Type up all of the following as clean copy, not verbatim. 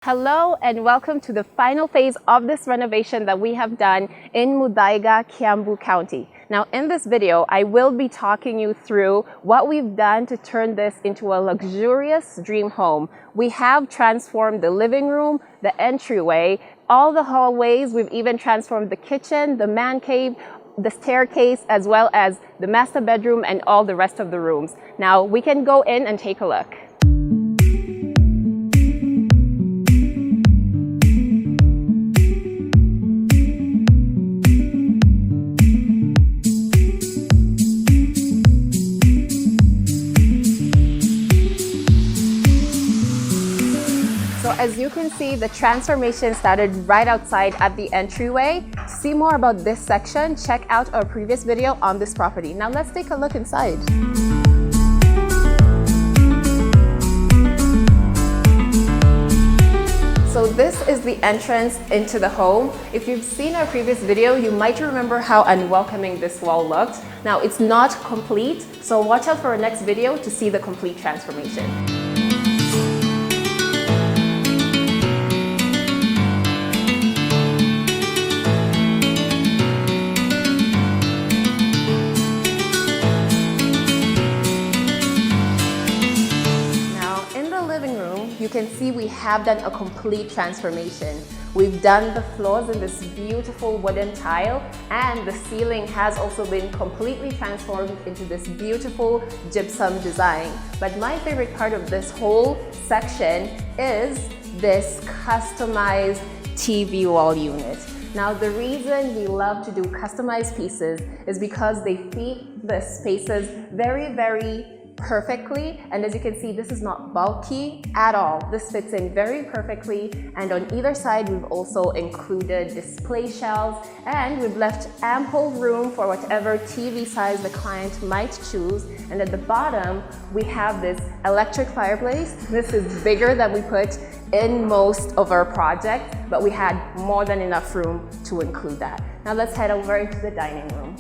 Hello and welcome to the final phase of this renovation that we have done in Muthaiga, Kiambu County. Now in this video, I will be talking you through what we've done to turn this into a luxurious dream home. We have transformed the living room, the entryway, all the hallways. We've even transformed the kitchen, the man cave, the staircase, as well as the master bedroom and all the rest of the rooms. Now we can go in and take a look. As you can see, the transformation started right outside at the entryway. To see more about this section, check out our previous video on this property. Now let's take a look inside. So this is the entrance into the home. If you've seen our previous video, you might remember how unwelcoming this wall looked. Now it's not complete, so watch out for our next video to see the complete transformation. You can see we have done a complete transformation. We've done the floors in this beautiful wooden tile, and the ceiling has also been completely transformed into this beautiful gypsum design. But my favorite part of this whole section is this customized TV wall unit. Now the reason we love to do customized pieces is because they fit the spaces very perfectly, and as you can see, this is not bulky at all. This fits in very perfectly, and on either side we've also included display shelves, and we've left ample room for whatever TV size the client might choose. And at the bottom we have this electric fireplace. This is bigger than we put in most of our projects, but we had more than enough room to include that. Now let's head over into the dining room.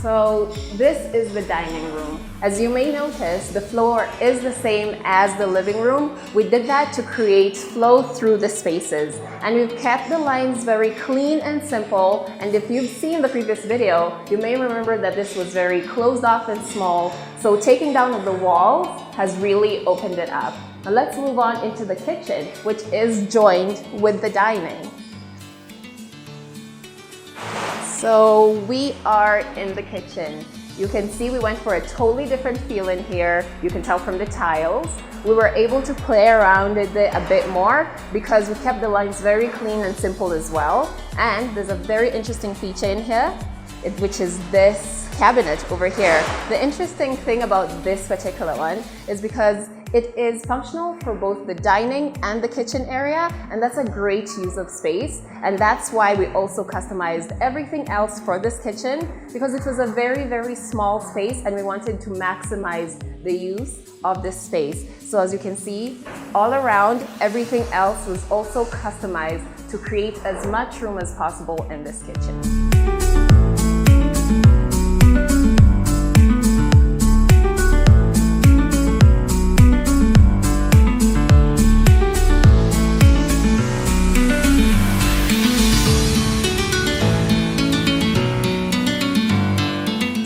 So this is the dining room. As you may notice, the floor is the same as the living room. We did that to create flow through the spaces. And we've kept the lines very clean and simple. And if you've seen the previous video, you may remember that this was very closed off and small. So taking down of the walls has really opened it up. Now let's move on into the kitchen, which is joined with the dining. So we are in the kitchen. You can see we went for a totally different feel in here. You can tell from the tiles. We were able to play around with it a bit more because we kept the lines very clean and simple as well. And there's a very interesting feature in here, which is this cabinet over here. The interesting thing about this particular one is because it is functional for both the dining and the kitchen area, and that's a great use of space. And that's why we also customized everything else for this kitchen, because it was a very small space and we wanted to maximize the use of this space. So as you can see, all around, everything else was also customized to create as much room as possible in this kitchen.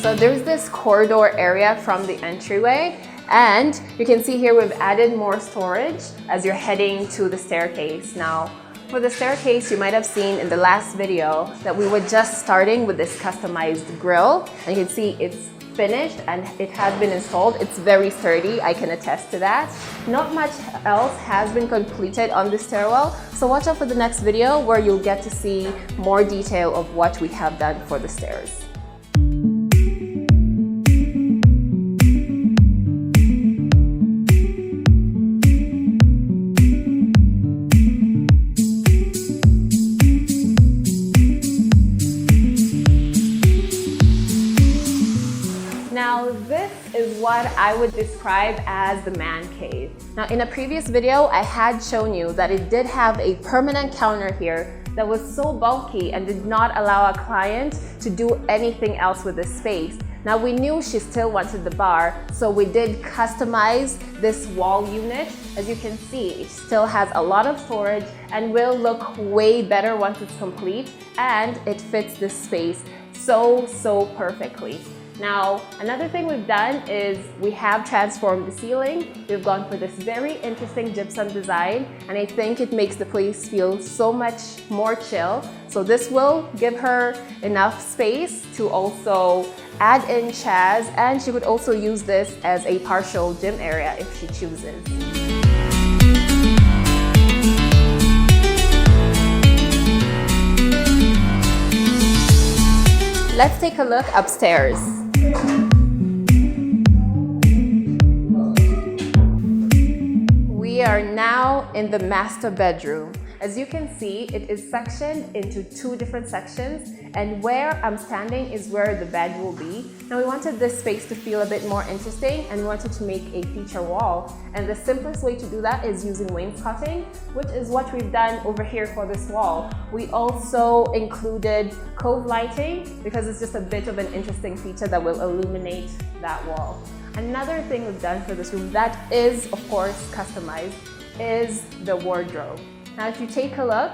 So there's this corridor area from the entryway, and you can see here we've added more storage as you're heading to the staircase. Now for the staircase, you might have seen in the last video that we were just starting with this customized grill, and you can see it's finished and it has been installed. It's very sturdy, I can attest to that. Not much else has been completed on the stairwell, so watch out for the next video where you'll get to see more detail of what we have done for the stairs. Now this is what I would describe as the man cave. Now in a previous video, I had shown you that it did have a permanent counter here that was so bulky and did not allow a client to do anything else with this space. Now we knew she still wanted the bar, so we did customize this wall unit. As you can see, it still has a lot of storage and will look way better once it's complete, and it fits this space so perfectly. Now, another thing we've done is we have transformed the ceiling. We've gone for this very interesting gypsum design, and I think it makes the place feel so much more chill. So this will give her enough space to also add in chairs, and she would also use this as a partial gym area if she chooses. Let's take a look upstairs. We are now in the master bedroom. As you can see, it is sectioned into two different sections, and where I'm standing is where the bed will be. Now we wanted this space to feel a bit more interesting, and we wanted to make a feature wall. And the simplest way to do that is using wainscoting, which is what we've done over here for this wall. We also included cove lighting because it's just a bit of an interesting feature that will illuminate that wall. Another thing we've done for this room that is, of course, customized is the wardrobe. Now, if you take a look,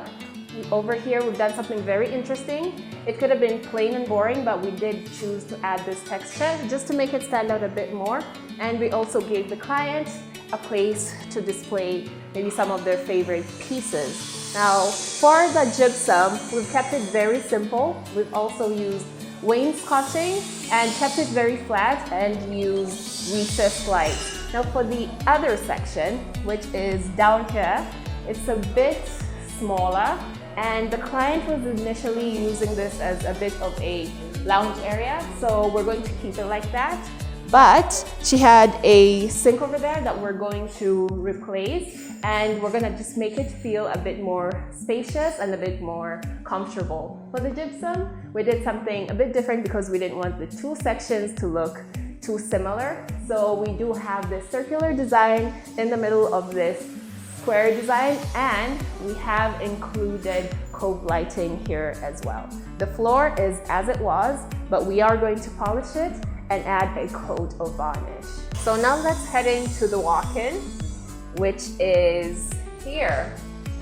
over here we've done something very interesting. It could have been plain and boring, but we did choose to add this texture just to make it stand out a bit more. And we also gave the client a place to display maybe some of their favorite pieces. Now, for the gypsum, we've kept it very simple. We've also used wainscoting and kept it very flat and used recessed lights. Now, for the other section, which is down here, it's a bit smaller, and the client was initially using this as a bit of a lounge area, so we're going to keep it like that. But she had a sink over there that we're going to replace, and we're gonna just make it feel a bit more spacious and a bit more comfortable. For the gypsum, we did something a bit different because we didn't want the two sections to look too similar. So we do have this circular design in the middle of this square design, and we have included cove lighting here as well. The floor is as it was, but we are going to polish it and add a coat of varnish. So now let's head into the walk-in, which is here.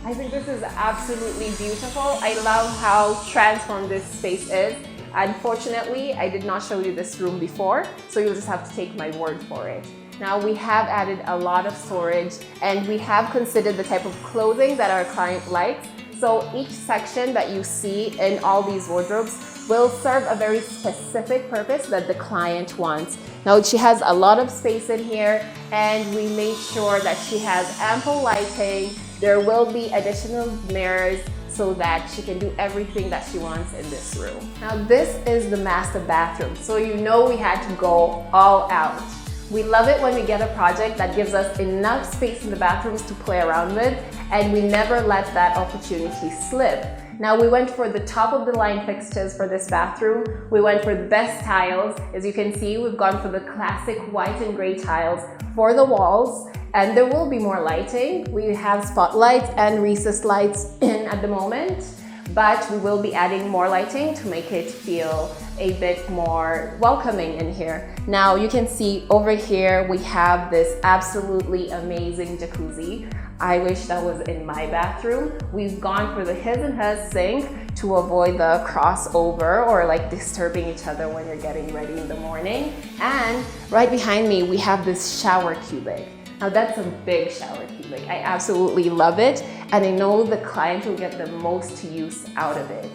I think this is absolutely beautiful. I love how transformed this space is. Unfortunately, I did not show you this room before, so you'll just have to take my word for it. Now we have added a lot of storage, and we have considered the type of clothing that our client likes. So each section that you see in all these wardrobes will serve a very specific purpose that the client wants. Now she has a lot of space in here, and we made sure that she has ample lighting. There will be additional mirrors so that she can do everything that she wants in this room. Now this is the master bathroom, so you know we had to go all out. We love it when we get a project that gives us enough space in the bathrooms to play around with, and we never let that opportunity slip. Now we went for the top of the line fixtures for this bathroom. We went for the best tiles. As you can see, we've gone for the classic white and gray tiles for the walls, and there will be more lighting. We have spotlights and recessed lights in at the moment, but we will be adding more lighting to make it feel a bit more welcoming in here. Now you can see over here we have this absolutely amazing jacuzzi. I wish that was in my bathroom. We've gone for the his and hers sink to avoid the crossover or like disturbing each other when you're getting ready in the morning. And right behind me we have this shower cubic. Now that's a big shower cubic. I absolutely love it, and I know the client will get the most use out of it.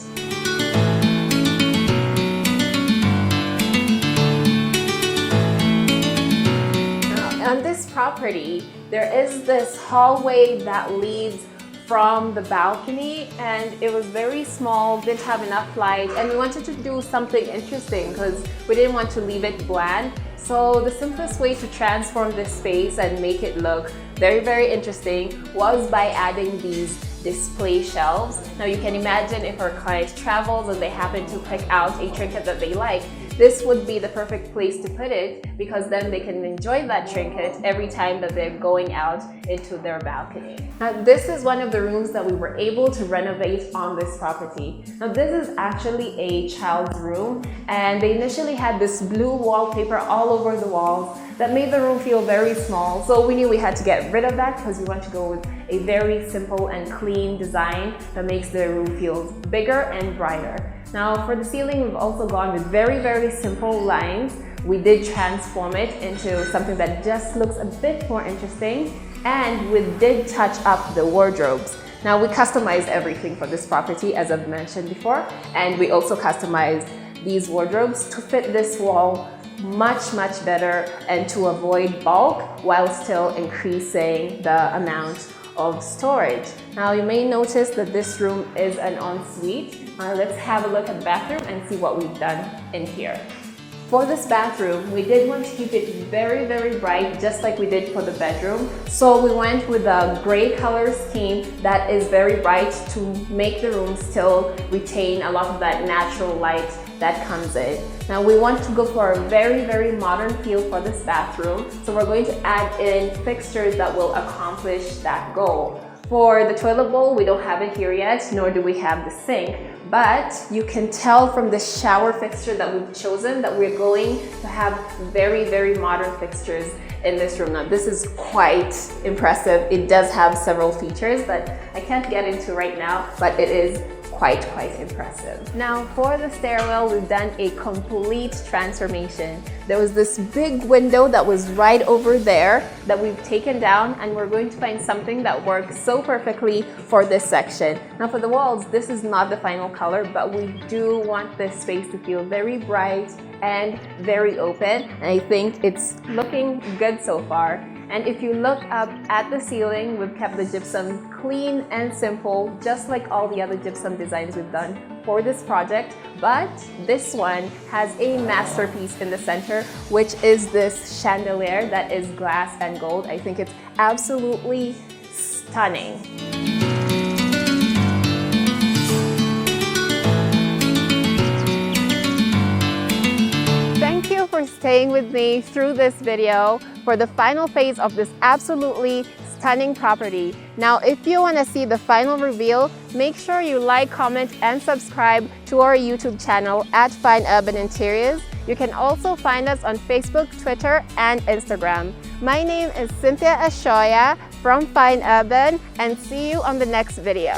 Now, on this property, there is this hallway that leads from the balcony, and it was very small, didn't have enough light, and we wanted to do something interesting because we didn't want to leave it bland. So the simplest way to transform this space and make it look very interesting was by adding these display shelves. Now you can imagine if our client travels and they happen to pick out a trinket that they like, this would be the perfect place to put it, because then they can enjoy that trinket every time that they're going out into their balcony. Now, this is one of the rooms that we were able to renovate on this property. Now, this is actually a child's room, and they initially had this blue wallpaper all over the walls that made the room feel very small. So we knew we had to get rid of that because we want to go with a very simple and clean design that makes the room feel bigger and brighter. Now, for the ceiling, we've also gone with very simple lines. We did transform it into something that just looks a bit more interesting, and we did touch up the wardrobes. Now, we customized everything for this property, as I've mentioned before, and we also customized these wardrobes to fit this wall much better and to avoid bulk while still increasing the amount of storage. Now, you may notice that this room is an ensuite. Let's have a look at the bathroom and see what we've done in here. For this bathroom, we did want to keep it very bright, just like we did for the bedroom. So we went with a gray color scheme that is very bright to make the room still retain a lot of that natural light that comes in. Now, we want to go for a very modern feel for this bathroom. So we're going to add in fixtures that will accomplish that goal. For the toilet bowl, we don't have it here yet, nor do we have the sink. But you can tell from the shower fixture that we've chosen that we're going to have very modern fixtures in this room. Now, this is quite impressive. It does have several features that I can't get into right now, but it is quite impressive. Now, for the stairwell, we've done a complete transformation. There was this big window that was right over there that we've taken down, and we're going to find something that works so perfectly for this section. Now, for the walls, this is not the final color, but we do want this space to feel very bright and very open, and I think it's looking good so far. And if you look up at the ceiling, we've kept the gypsum clean and simple, just like all the other gypsum designs we've done for this project. But this one has a masterpiece in the center, which is this chandelier that is glass and gold. I think it's absolutely stunning. Thank you for staying with me through this video for the final phase of this absolutely stunning property. Now, if you want to see the final reveal, make sure you like, comment, and subscribe to our YouTube channel at Fine Urban Interiors. You can also find us on Facebook, Twitter, and Instagram. My name is Cynthia Ashoya from Fine Urban, and see you on the next video.